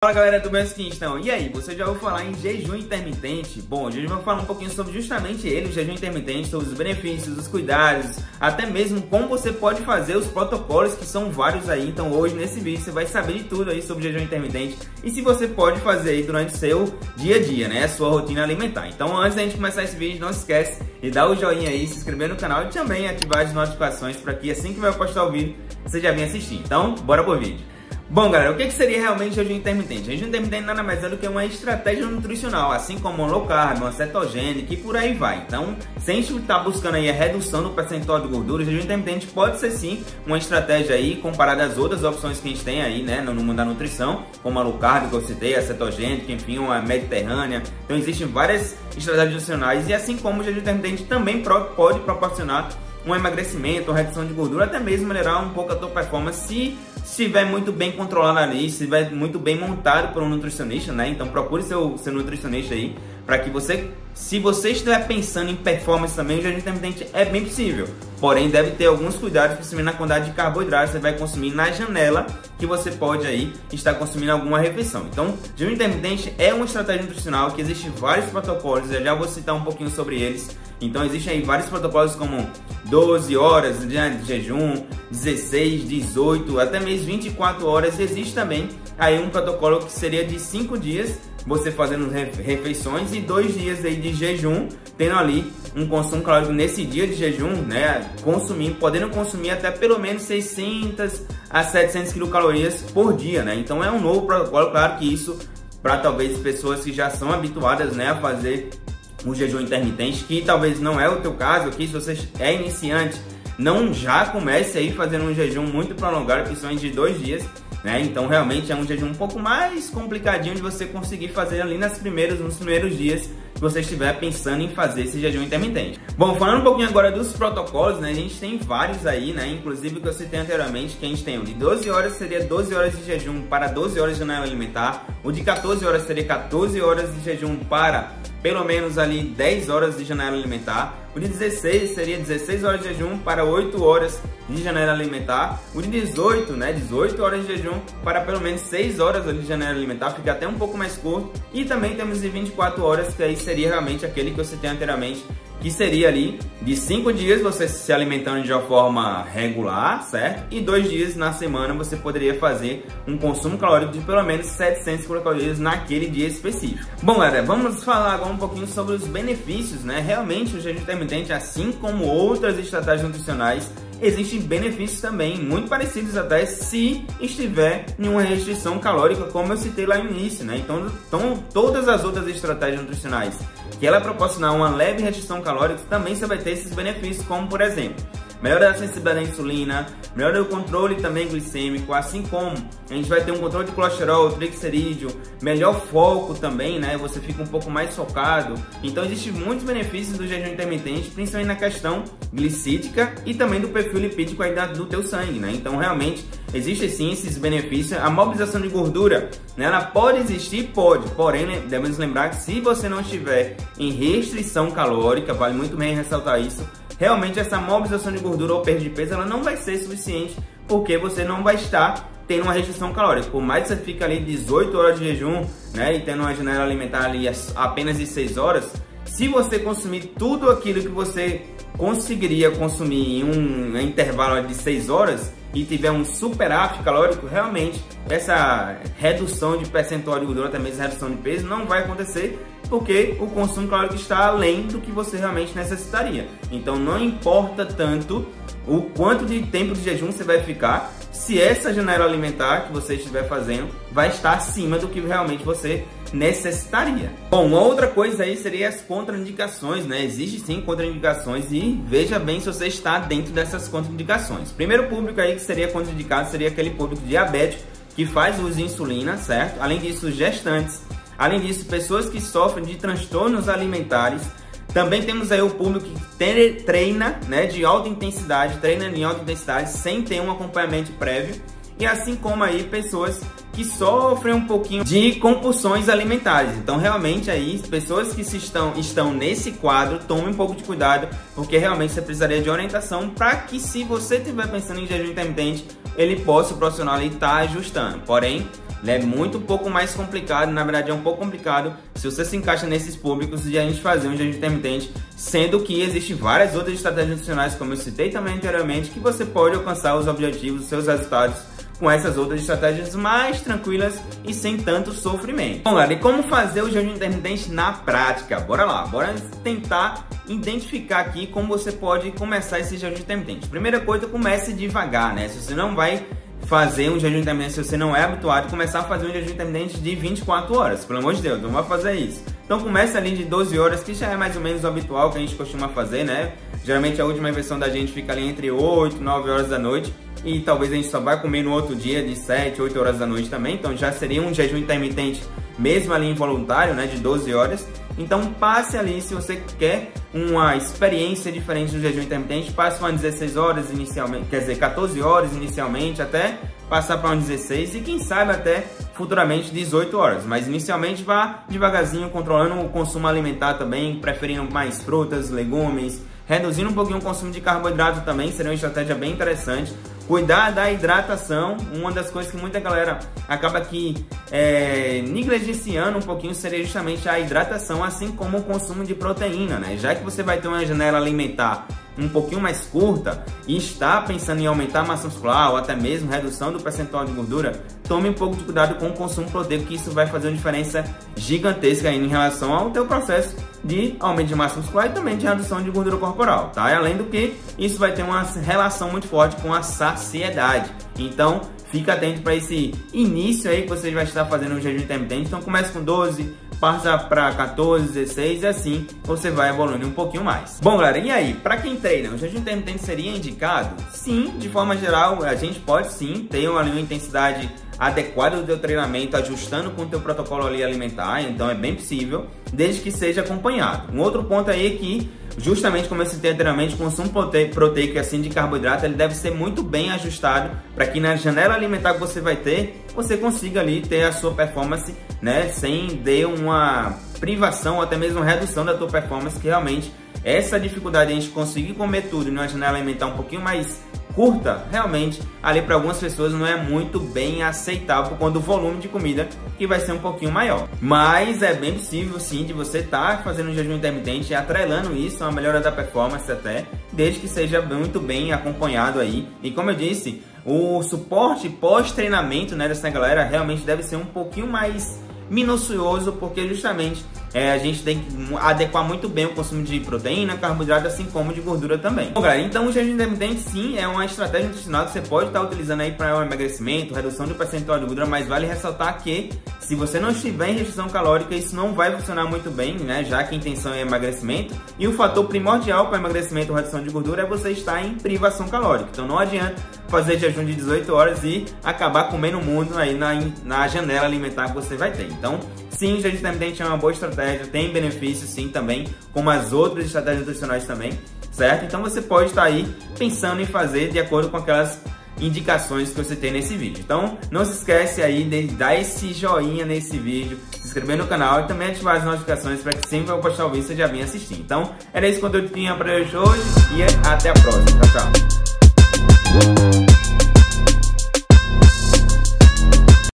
Fala galera, tudo bem? Então, e aí, você já ouviu falar em jejum intermitente? Bom, hoje vamos falar um pouquinho sobre justamente ele, o jejum intermitente, sobre os benefícios, os cuidados, até mesmo como você pode fazer os protocolos, que são vários aí. Então hoje nesse vídeo você vai saber de tudo aí sobre o jejum intermitente e se você pode fazer aí durante o seu dia a dia, né, a sua rotina alimentar. Então antes da gente começar esse vídeo, não se esquece de dar o joinha aí, se inscrever no canal e também ativar as notificações para que assim que vai postar o vídeo, você já venha assistir. Então, bora pro vídeo. Bom galera, o que seria realmente jejum intermitente? Jejum intermitente nada mais é do que uma estratégia nutricional, assim como um low carb, uma cetogênica e por aí vai. Então, se a gente está buscando aí a redução do percentual de gordura, jejum intermitente pode ser sim uma estratégia aí comparada às outras opções que a gente tem aí, né, no mundo da nutrição, como a low carb que eu citei, a cetogênica, enfim, uma mediterrânea. Então existem várias estratégias nutricionais e assim como o jejum intermitente também pode proporcionar um emagrecimento, uma redução de gordura, até mesmo melhorar um pouco a tua performance se estiver muito bem controlado ali, se estiver muito bem montado por um nutricionista, né? Então procure seu nutricionista aí, para que você, se você estiver pensando em performance também, o jejum intermitente é bem possível. Porém, deve ter alguns cuidados, principalmente na quantidade de carboidratos que você vai consumir na janela que você pode aí estar consumindo alguma refeição. Então, jejum intermitente é uma estratégia nutricional que existe vários protocolos, eu já vou citar um pouquinho sobre eles. Então, existem aí vários protocolos como 12 horas de jejum, 16, 18, até mesmo 24 horas. Existe também aí um protocolo que seria de 5 dias, você fazendo refeições e 2 dias aí de jejum, tendo ali um consumo calórico nesse dia de jejum, né, podendo consumir até pelo menos 600 a 700 quilocalorias por dia, né? Então é um novo protocolo, claro que isso para talvez pessoas que já são habituadas, né, a fazer um jejum intermitente, que talvez não é o teu caso aqui. Se você é iniciante, não já comece aí fazendo um jejum muito prolongado, principalmente de 2 dias, né? Então realmente é um jejum um pouco mais complicadinho de você conseguir fazer ali nos primeiros dias que você estiver pensando em fazer esse jejum intermitente. Bom, falando um pouquinho agora dos protocolos, né? A gente tem vários aí, né? Inclusive o que eu citei anteriormente, que a gente tem o de 12 horas seria 12 horas de jejum para 12 horas de janela alimentar, o de 14 horas seria 14 horas de jejum para pelo menos ali 10 horas de janela alimentar. O de 16 seria 16 horas de jejum para 8 horas de janela alimentar. O de 18, né, 18 horas de jejum para pelo menos 6 horas ali de janela alimentar, fica até um pouco mais curto. E também temos de 24 horas, que aí seria realmente aquele que eu citei anteriormente, que seria ali de 5 dias você se alimentando de uma forma regular, certo? E 2 dias na semana você poderia fazer um consumo calórico de pelo menos 700 quilocalorias naquele dia específico. Bom galera, vamos falar agora um pouquinho sobre os benefícios, né? Realmente o jejum intermitente, assim como outras estratégias nutricionais, existem benefícios também, muito parecidos até se estiver em uma restrição calórica, como eu citei lá no início, né? Então todas as outras estratégias nutricionais que ela proporcionar uma leve restrição calórica, também você vai ter esses benefícios, como por exemplo, melhora da sensibilidade à insulina, melhora o controle também glicêmico, assim como a gente vai ter um controle de colesterol, triglicerídeo, melhor foco também, né? Você fica um pouco mais focado. Então existem muitos benefícios do jejum intermitente, principalmente na questão glicídica e também do perfil lipídico aí do teu sangue, né? Então realmente existem sim esses benefícios. A mobilização de gordura, né, ela pode existir, porém devemos lembrar que se você não estiver em restrição calórica, vale muito bem ressaltar isso, realmente essa mobilização de gordura ou perda de peso ela não vai ser suficiente, porque você não vai estar tendo uma restrição calórica. Por mais que você fique ali 18 horas de jejum, né, e tendo uma janela alimentar ali apenas de 6 horas, se você consumir tudo aquilo que você conseguiria consumir em um intervalo de 6 horas e tiver um superávit calórico, realmente essa redução de percentual de gordura, até mesmo redução de peso, não vai acontecer, porque o consumo calórico está além do que você realmente necessitaria. Então não importa tanto o quanto de tempo de jejum você vai ficar, se essa janela alimentar que você estiver fazendo vai estar acima do que realmente você necessitaria. Bom, uma outra coisa aí seria as contraindicações, né? Existem sim contraindicações e veja bem se você está dentro dessas contraindicações. Primeiro público aí que seria contraindicado seria aquele público diabético que faz uso de insulina, certo? Além disso, gestantes. Além disso, pessoas que sofrem de transtornos alimentares. Também temos aí o público que treina, né, de alta intensidade, treina em alta intensidade sem ter um acompanhamento prévio. E assim como aí pessoas que sofrem um pouquinho de compulsões alimentares. Então realmente aí pessoas que estão nesse quadro, tome um pouco de cuidado, porque realmente você precisaria de orientação para que, se você estiver pensando em jejum intermitente, ele possa, o profissional ali estar ajustando. Porém, Ele é muito pouco mais complicado, na verdade é um pouco complicado se você se encaixa nesses públicos de a gente fazer um jejum intermitente, sendo que existem várias outras estratégias nutricionais, como eu citei também anteriormente, que você pode alcançar os objetivos, os seus resultados com essas outras estratégias mais tranquilas e sem tanto sofrimento. Bom, galera, e como fazer o jejum intermitente na prática? Bora lá, bora tentar identificar aqui como você pode começar esse jejum intermitente. Primeira coisa, comece devagar, né? Se você não vai fazer um jejum intermitente, se você não é habituado, começar a fazer um jejum intermitente de 24 horas, pelo amor de Deus, não vai fazer isso. Então começa ali de 12 horas, que já é mais ou menos o habitual que a gente costuma fazer, né? Geralmente a última versão da gente fica ali entre 8 e 9 horas da noite, e talvez a gente só vai comer no outro dia de 7, 8 horas da noite também, então já seria um jejum intermitente mesmo ali involuntário, né, de 12 horas. Então passe ali, se você quer uma experiência diferente do jejum intermitente, passe uma 16 horas inicialmente, quer dizer, 14 horas inicialmente, até passar para uma 16 e quem sabe até futuramente 18 horas. Mas inicialmente vá devagarzinho, controlando o consumo alimentar também, preferindo mais frutas, legumes, reduzindo um pouquinho o consumo de carboidrato também, seria uma estratégia bem interessante. Cuidar da hidratação, uma das coisas que muita galera acaba aqui negligenciando um pouquinho seria justamente a hidratação, assim como o consumo de proteína, né? Já que você vai ter uma janela alimentar um pouquinho mais curta e está pensando em aumentar a massa muscular ou até mesmo redução do percentual de gordura, tome um pouco de cuidado com o consumo proteico, que isso vai fazer uma diferença gigantesca aí em relação ao teu processo de aumento de massa muscular e também de redução de gordura corporal, tá? E além do que, isso vai ter uma relação muito forte com a saciedade. Então, fica atento para esse início aí que você vai estar fazendo um jejum intermitente. Então, comece com 12, passa para 14, 16 e assim você vai evoluindo um pouquinho mais. Bom, galera, e aí? Para quem treina, o jejum intermitente seria indicado? Sim, de forma geral, a gente pode sim ter uma intensidade adequada do teu treinamento, ajustando com o teu protocolo ali alimentar, então é bem possível, desde que seja acompanhado. Um outro ponto aí é que, justamente como eu citei anteriormente, o consumo proteico e assim de carboidrato, ele deve ser muito bem ajustado para que na janela alimentar que você vai ter, você consiga ali ter a sua performance, né, sem ter uma privação ou até mesmo redução da tua performance, que realmente essa dificuldade de a gente conseguir comer tudo em uma janela alimentar um pouquinho mais curta, realmente ali para algumas pessoas não é muito bem aceitável quando o volume de comida que vai ser um pouquinho maior. Mas é bem possível sim de você estar fazendo um jejum intermitente e atrelando isso a uma melhora da performance até, desde que seja muito bem acompanhado aí. E como eu disse, o suporte pós-treinamento, né, dessa galera realmente deve ser um pouquinho mais minucioso, porque justamente a gente tem que adequar muito bem o consumo de proteína, carboidrato, assim como de gordura também. Bom, galera, então o jejum intermitente sim é uma estratégia nutricional que você pode estar utilizando aí para o emagrecimento, redução do percentual de gordura, mas vale ressaltar que se você não estiver em restrição calórica, isso não vai funcionar muito bem, né? Já que a intenção é emagrecimento e o fator primordial para emagrecimento ou redução de gordura é você estar em privação calórica. Então não adianta fazer jejum de 18 horas e acabar comendo o mundo aí na janela alimentar que você vai ter. Então, sim, o jejum intermitente é uma boa estratégia, tem benefícios sim também, como as outras estratégias nutricionais também, certo? Então você pode estar aí pensando em fazer de acordo com aquelas indicações que você tem nesse vídeo. Então não se esquece aí de dar esse joinha nesse vídeo, se inscrever no canal e também ativar as notificações para que sempre que eu postar o vídeo você já venha assistir. Então era isso que eu tinha para hoje e até a próxima. Tchau, tchau.